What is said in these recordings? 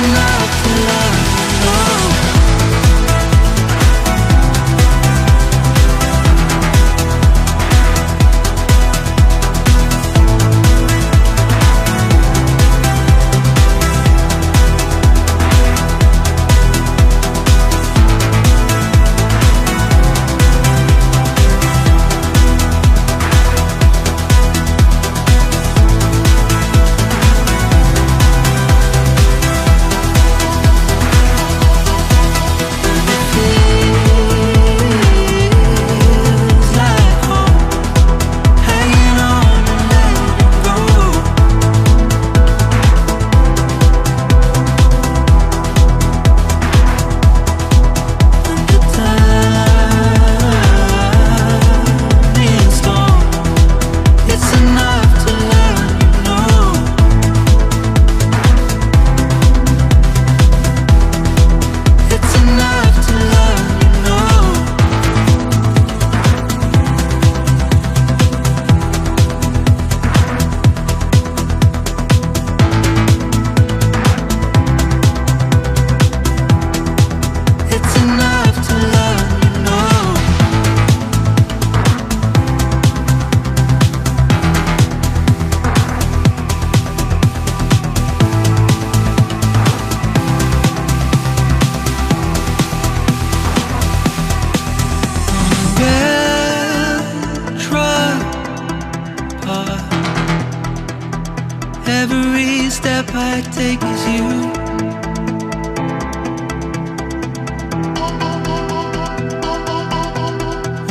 enough to love you know. Every step I take is you.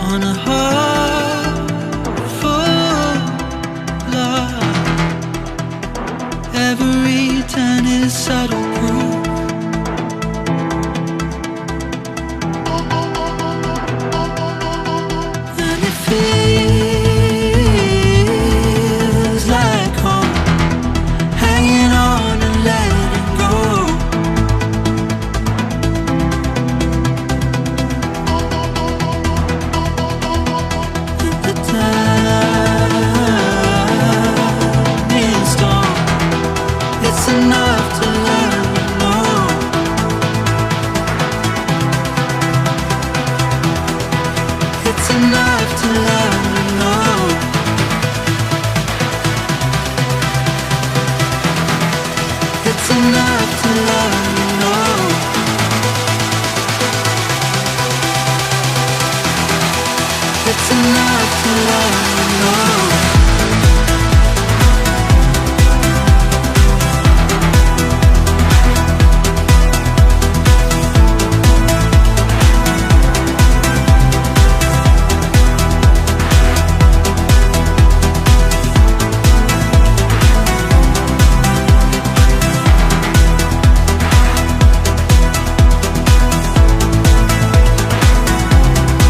On a heart full of love, every turn is subtle proof. And it feels like home, hanging on and letting go. And the time is gone. It's enough to let you know. It's enough to let you know. It's enough to love you know. It's enough to love you know.